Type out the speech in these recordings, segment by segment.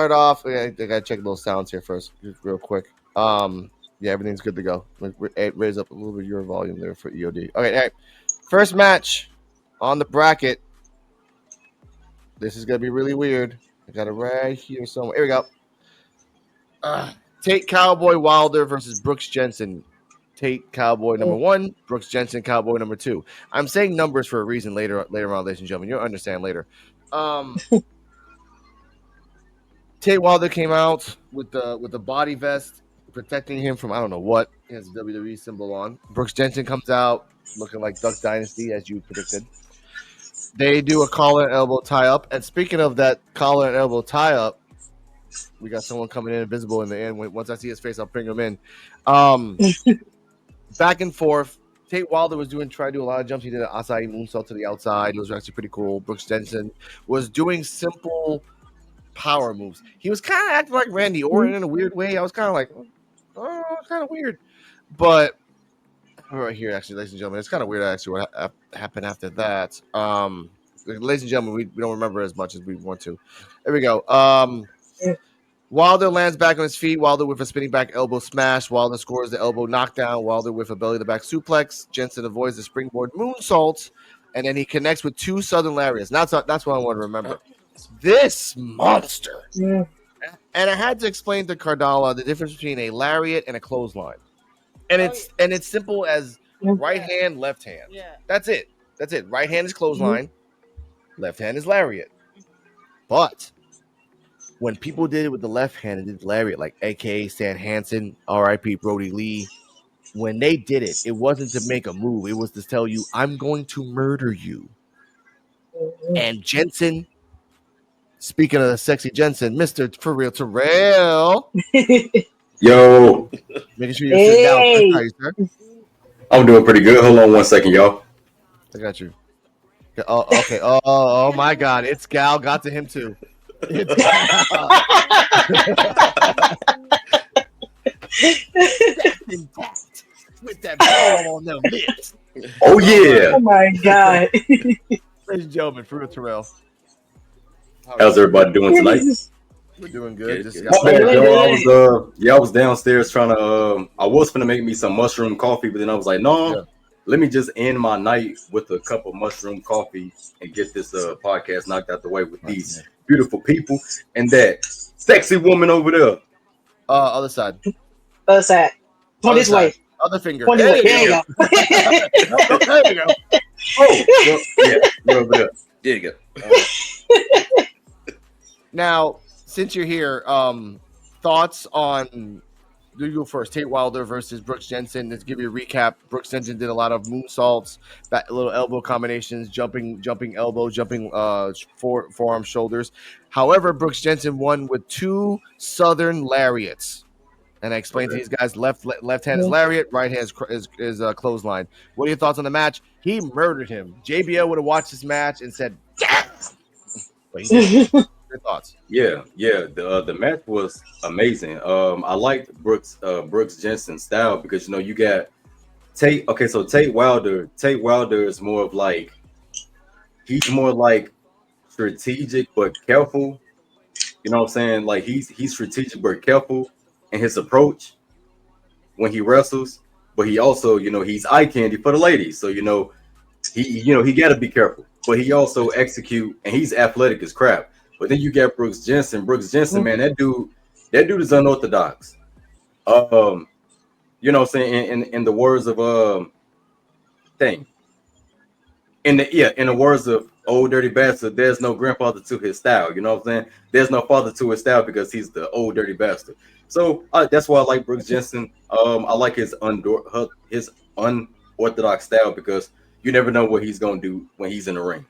Start off. I gotta check those sounds here first, just real quick. Yeah, everything's good to go. Raise up a little bit of your volume there for EOD. Okay, all right. First match on the bracket. This is gonna be really weird. I got it right here somewhere. Here we go. Tate Cowboy Wilder versus Brooks Jensen. Tate Cowboy number 1, Brooks Jensen Cowboy number 2. I'm saying numbers for a reason later on, ladies and gentlemen. You'll understand later. Tate Wilder came out with the body vest protecting him from I don't know what. He has a WWE symbol on. Brooks Jensen comes out looking like Duck Dynasty as you predicted. They do a collar and elbow tie up. And speaking of that collar and elbow tie up, we got someone coming in invisible in the end. Once I see his face, I'll bring him in. Back and forth. Tate Wilder was trying to do a lot of jumps. He did an acai moonsault to the outside. It was actually pretty cool. Brooks Jensen was doing simple power moves. He was kind of acting like Randy Orton in a weird way. I was kind of like, oh, kind of weird. But right here, actually, ladies and gentlemen, it's kind of weird actually what happened after that. Ladies and gentlemen, we don't remember as much as we want to. There we go. Wilder lands back on his feet. Wilder with a spinning back elbow smash. Wilder scores the elbow knockdown. Wilder with a belly to back suplex. Jensen avoids the springboard moonsault, and then he connects with 2 Southern lariats. That's what I want to remember. This monster. Yeah. And I had to explain to Cardala the difference between a lariat and a clothesline. And it's simple as right hand, left hand. Yeah. That's it. Right hand is clothesline. Left hand is lariat. But when people did it with the left hand and did lariat, like AKA Stan Hansen, R.I.P. Brody Lee, when they did it, it wasn't to make a move. It was to tell you, I'm going to murder you. And Jensen, speaking of the sexy Jensen, Mr. For Real Terrell. Yo. Making sure you sit down. How you, sir? I'm doing pretty good. Hold on one second, y'all. I got you. Oh, okay. Oh my God. It's Gal. Got to him too. It's with that ball on them lips. Oh yeah. Oh my God. Ladies and gentlemen, For Real Terrell. How's everybody doing tonight? We're doing good. I was downstairs trying to. I was gonna make me some mushroom coffee, but then I was like, no, let me just end my night with a cup of mushroom coffee and get this podcast knocked out the way with these beautiful people and that sexy woman over there. Other side. Other side. Go this way. Other finger. There you go. There you go. Oh, well, yeah, you're over there. There you go. Now, since you're here, thoughts on you go first. Tate Wilder versus Brooks Jensen. Let's give you a recap. Brooks Jensen did a lot of moonsaults, little elbow combinations, jumping elbow, jumping forearm, shoulders. However, Brooks Jensen won with 2 Southern lariats. And I explained to these guys, left hand is lariat, right hand is clothesline. What are your thoughts on the match? He murdered him. JBL would have watched this match and said, yes! But he didn't. Your thoughts? Yeah. The match was amazing. I liked Brooks Jensen's style because you got Tate. Okay, so Tate Wilder is more of like he's more like strategic but careful. You know what I'm saying? Like he's strategic but careful in his approach when he wrestles. But he also, he's eye candy for the ladies. So he got to be careful. But he also execute and he's athletic as crap. But then you got Brooks Jensen. Man, that dude is unorthodox. You know what I'm saying? In the words of in the words of Old Dirty Bastard, there's no grandfather to his style. You know what I'm saying? There's no father to his style because he's the old dirty bastard. So that's why I like Brooks Jensen. I like his unorthodox style because you never know what he's gonna do when he's in the ring.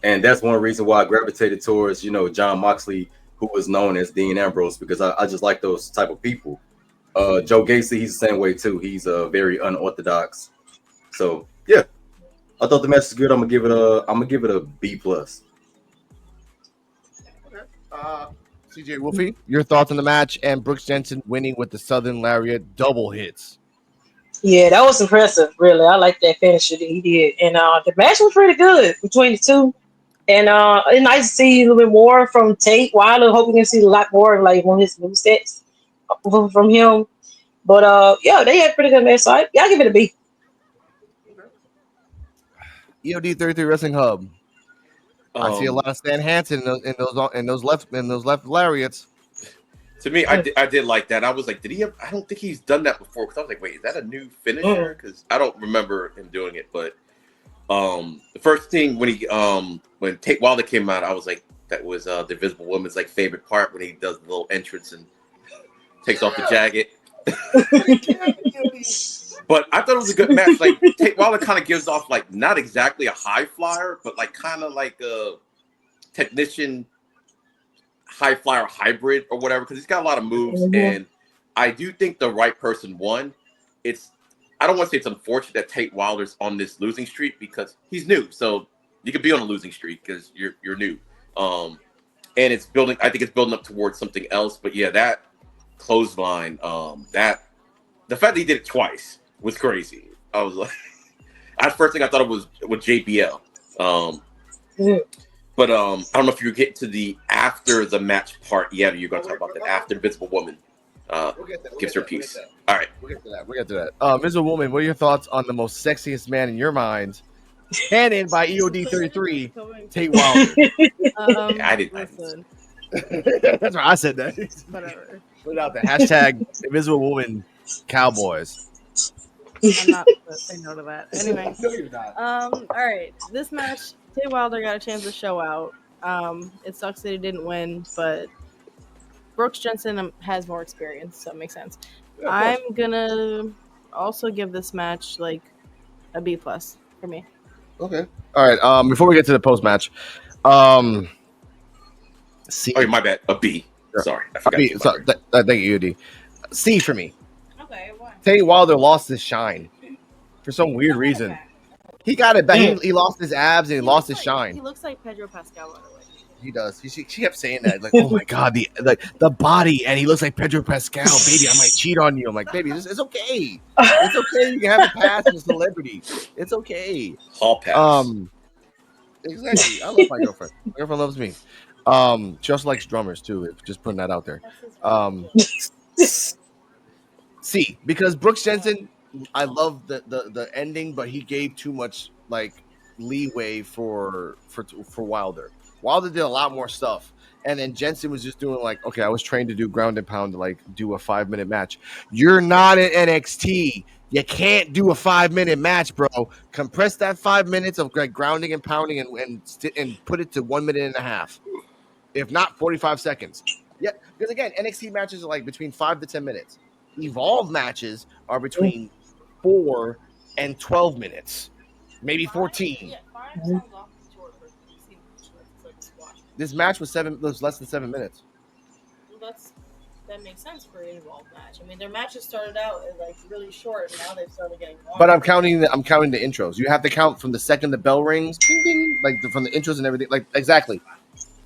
And that's one reason why I gravitated towards, John Moxley, who was known as Dean Ambrose, because I just like those type of people. Joe Gacy, he's the same way too. He's very unorthodox. So yeah, I thought the match was good. I'm gonna give it a B+. Okay. Ceejaywolfy, your thoughts on the match and Brooks Jensen winning with the Southern Lariat double hits. Yeah, that was impressive. Really, I like that finish that he did, and the match was pretty good between the two. And it's nice to see a little bit more from Tate Wilder. Hope we can see a lot more like on his new sets from him. But yeah, they had pretty good match. So I give it a B. EOD 33 Wrestling Hub. I see a Um, lot of Stan Hansen in those left lariats. to me, I did like that. I was like, did he? I don't think he's done that before. Because I was like, wait, is that a new finisher? Because I don't remember him doing it. But the first thing when Tate Wilder came out, I was like, that was the Invisible Woman's like favorite part when he does the little entrance and takes off the jacket. But I thought it was a good match. Like Tate Wilder kind of gives off like not exactly a high flyer, but like kind of like a technician high flyer hybrid or whatever, because he's got a lot of moves. And I do think the right person won. I don't want to say it's unfortunate that Tate Wilder's on this losing streak because he's new. So you could be on a losing streak because you're new. And it's building. I think it's building up towards something else. But yeah, that clothesline, the fact that he did it twice was crazy. I was like, at first thing I thought it was with JBL. But I don't know if you get to the after the match part yet, or you're going to talk about that after Invisible Woman gives her piece. All right. We'll get to that. Invisible Woman, what are your thoughts on the most sexiest man in your mind? Canon by EOD 33, Tate Wilder. I didn't. That's right. I said that. Whatever. Put out the hashtag Invisible Woman Cowboys. I'm not going to say no to that. Anyway. No, you're not. All right. This match, Tate Wilder got a chance to show out. It sucks that he didn't win, but Brooks Jensen has more experience, so it makes sense. Yeah, I'm gonna also give this match like a B+ for me. Okay. All right. Before we get to the post match, C. Oh, my bad. A B. Sorry, I forgot. B. So, thank you, EOD. C for me. Okay, why? Tate Wilder lost his shine for some weird reason. He got it back. He lost his abs and he lost his shine. He looks like Pedro Pascal, by the way. He does. She kept saying that, like, "Oh my god, the body," and he looks like Pedro Pascal. Baby, I might cheat on you. I'm like, baby, it's okay. It's okay. You can have a pass as a celebrity. It's okay. Hall pass. Exactly. I love my girlfriend. My girlfriend loves me. She also likes drummers too. Just putting that out there. C, because Brooks Jensen, I love the ending, but he gave too much like leeway for Wilder. Wilder did a lot more stuff, and then Jensen was just doing like, okay, I was trained to do ground and pound to like do a 5-minute match. You're not in NXT. You can't do a 5-minute match, bro. Compress that 5 minutes of like grounding and pounding and put it to 1 minute and a half, if not 45 seconds. Yeah, because again, NXT matches are like between 5 to 10 minutes. Evolve matches are between 4 and 12 minutes, maybe 14. Yeah, 5 sounds awfully short for This match was less than 7 minutes. Well, that makes sense for an involved match. I mean, their matches started out like really short, and now they've started getting longer. But I'm counting the intros. You have to count from the second the bell rings, ding, ding, like from the intros and everything. Like exactly.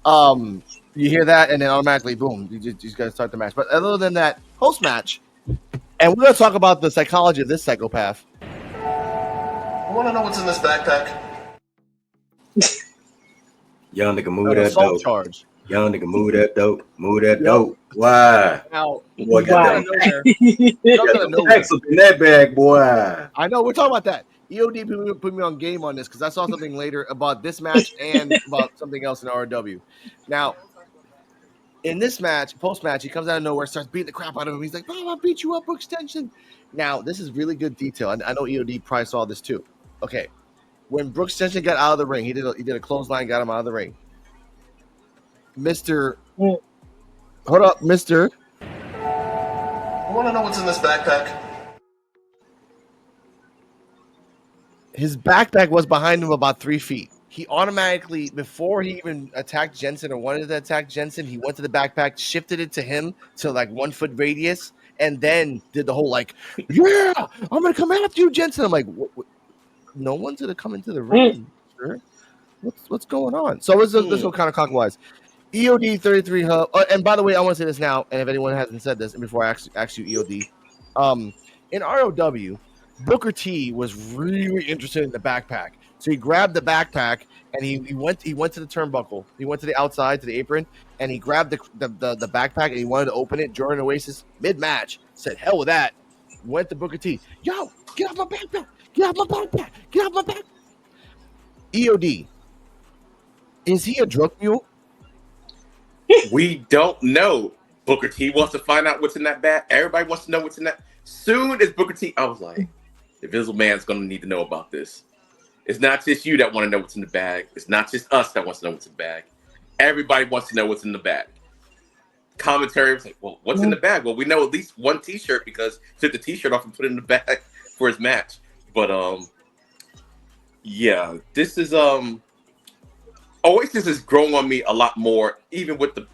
You hear that, and then automatically, boom, you just got to start the match. But other than that, post match, and we're gonna talk about the psychology of this psychopath. I want to know what's in this backpack. Young nigga, move that Assault dope. charge. Young nigga, move that dope. Move that dope. Why? Now, Boy, got Wow. that packs up in that bag, boy. I know we're talking about that. EOD put me on game on this because I saw something later about this match and about something else in RW. Now, in this match, post match, he comes out of nowhere, starts beating the crap out of him. He's like, "Oh, I'll beat you up, Brooks Jensen." Now, this is really good detail. I know EOD probably saw this too. Okay, when Brooks Jensen got out of the ring, he did a clothesline, got him out of the ring. Hold up, Mister. I want to know what's in this backpack. His backpack was behind him about 3 feet. He automatically, before he even attacked Jensen or wanted to attack Jensen, he went to the backpack, shifted it to him to like 1 foot radius, and then did the whole like, "Yeah, I'm gonna come after you, Jensen." I'm like, what? No one's gonna come into the ring. Sure. What's going on? So let's go kind of clockwise. EOD 33 Hub. And by the way, I want to say this now, and if anyone hasn't said this, and before I ask you, EOD, in ROW, Booker T was really interested in the backpack. So he grabbed the backpack and he went to the turnbuckle. He went to the outside to the apron, and he grabbed the backpack and he wanted to open it. Jordan Oasis mid match said, "Hell with that." Went to Booker T. Yo, get off my backpack! Get off my backpack! Get off my back! EOD, is he a drug mule? We don't know. Booker T wants to find out what's in that bag. Everybody wants to know what's in that. Soon as Booker T, I was like, the Invisible Man's going to need to know about this. It's not just you that want to know what's in the bag. It's not just us that wants to know what's in the bag. Everybody wants to know what's in the bag. Commentary was like, well, what's in the bag? Well, we know at least one T-shirt because he took the T-shirt off and put it in the bag for his match. But yeah, this is Oasis is growing on me a lot more, even with the.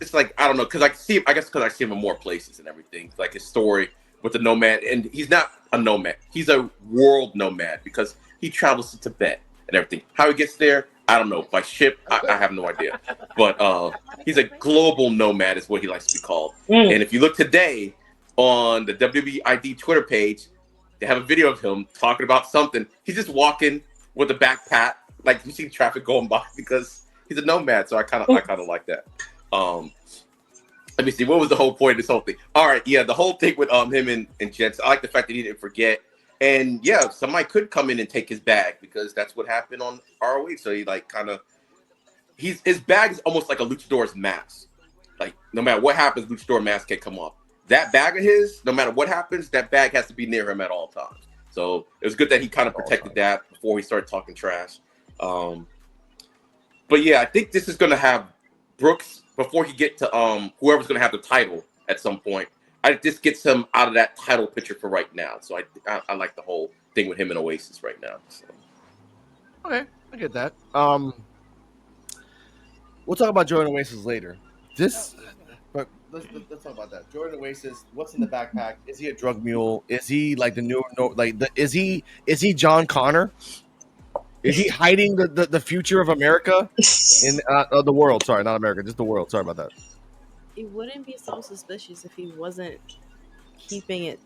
It's like I don't know because I see him in more places and everything. Like his story with the nomad, and he's not a nomad. He's a world nomad because he travels to Tibet and everything. How he gets there, I don't know. By ship, I have no idea. But he's a global nomad, is what he likes to be called. And if you look today on the WWE ID Twitter page, they have a video of him talking about something. He's just walking with a backpack, like you see traffic going by because he's a nomad. So I kind of like that. Let me see. What was the whole point of this whole thing? All right, yeah, the whole thing with him and Jensen. I like the fact that he didn't forget. And yeah, somebody could come in and take his bag because that's what happened on ROH. So he like kind of his bag is almost like a luchador's mask. Like no matter what happens, luchador mask can't come off. That bag of his, no matter what happens, that bag has to be near him at all times. So it was good that he kind of protected that before he started talking trash. But yeah, I think this is going to have Brooks before he get to whoever's going to have the title at some point. This gets him out of that title picture for right now. So I like the whole thing with him and Oasis right now. So. Okay, I get that. We'll talk about Jordan Oasis later. But let's talk about that. Jordan Oasis, what's in the backpack? Is he a drug mule? Is he like the new is he John Connor? Is he hiding the future of America in the world? Sorry, not America, just the world. Sorry about that. It wouldn't be so suspicious if he wasn't keeping it,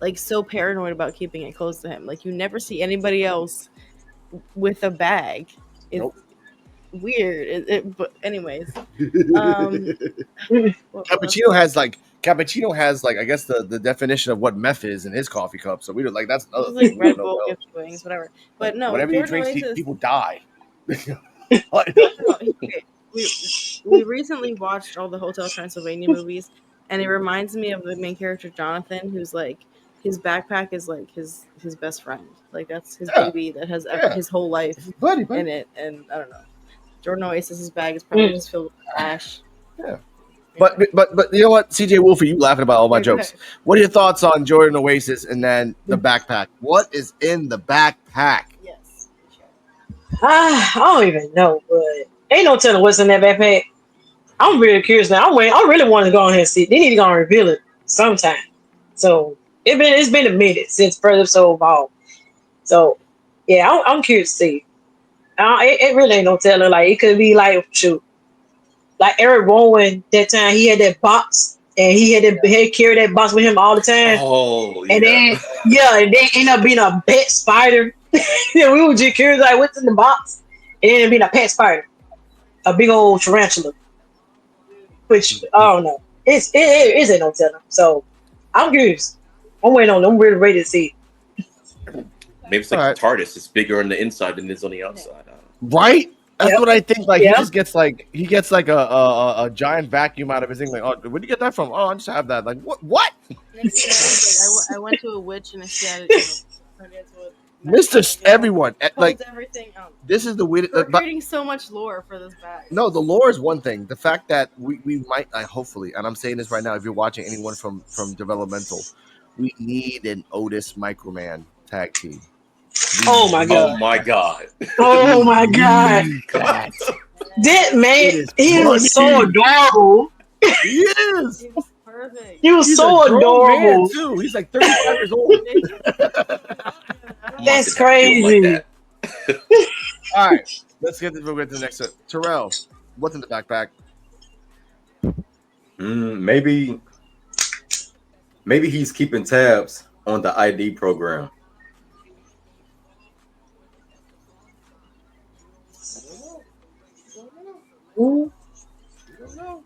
like, so paranoid about keeping it close to him. Like, you never see anybody else with a bag. It's weird. But anyways, Cappuccino has like I guess the definition of what meth is in his coffee cup. So we don't like that's another like thing. Red Bull, gift wings, whatever. But no, whatever you Jordan drink, Oasis, people die. we recently watched all the Hotel Transylvania movies, and it reminds me of the main character Jonathan, who's like his backpack is like his best friend. Like that's his baby that has his whole life buddy. in it. And I don't know, Jordan Oasis's bag is probably just filled with trash. Yeah. But you know what, Ceejaywolfy, you laughing about all my jokes. What are your thoughts on Jordan Oasis and then the backpack? What is in the backpack? Yes. I don't even know, but ain't no telling what's in that backpack. I'm really curious now. I really want to go ahead and see. They need to go and reveal it sometime. So it's been a minute since first episode evolved. So yeah, I'm curious to see. It really ain't no telling. Like it could be like shoot, like Eric Rowan that time he had that box and he had to carry that box with him all the time. Oh yeah. And then and then end up being a pet spider. And we were just curious like what's in the box. And then it being a pet spider, a big old tarantula. Which I don't know. It ain't no telling. So I'm curious. I'm waiting on. I'm really ready to see. Maybe it's like the TARDIS. It's bigger on the inside than it is on the outside. Right? That's what I think. Like he just gets like a giant vacuum out of his thing. Like, oh, where'd you get that from? Oh, I just have that. Like, what? Like, I went to a witch and I said, Mr. Everyone, like everything. This is the weird. We're creating so much lore for this bag. No, the lore is one thing. The fact that we might, hopefully, and I'm saying this right now, if you're watching anyone from developmental, we need an Otis Microman tag team. Oh my god! Oh my god! Oh my god! That man, he was so adorable. He is. He was perfect. He was so adorable man too. He's like 35 years old. That's crazy. Like that. All right, we'll get to the next one. Terrell, what's in the backpack? Maybe he's keeping tabs on the ID program. Ooh. I don't know.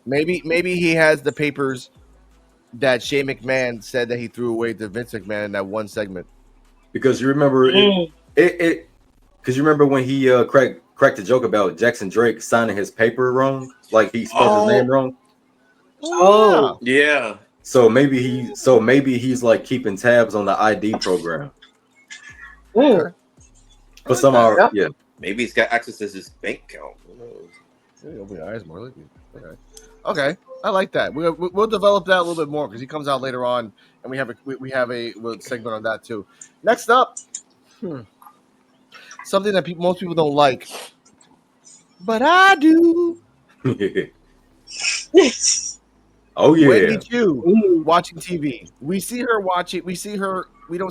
Maybe he has the papers that Shane McMahon said that he threw away to Vince McMahon in that one segment. Because you remember it because you remember when he cracked the joke about Jackson Drake signing his paper wrong, like he spelled his name wrong. Oh. Yeah. So maybe he's like keeping tabs on the ID program. Ooh. Okay. But somehow, Yep. yeah. Maybe he's got access to his bank account. Who knows? Maybe open your eyes more. Like okay. I like that. We'll develop that a little bit more because he comes out later on, and we have a segment on that too. Next up, something that most people don't like, but I do. Oh yeah. Wendy Chu Ooh. watching TV. We see her watching. We see her. We don't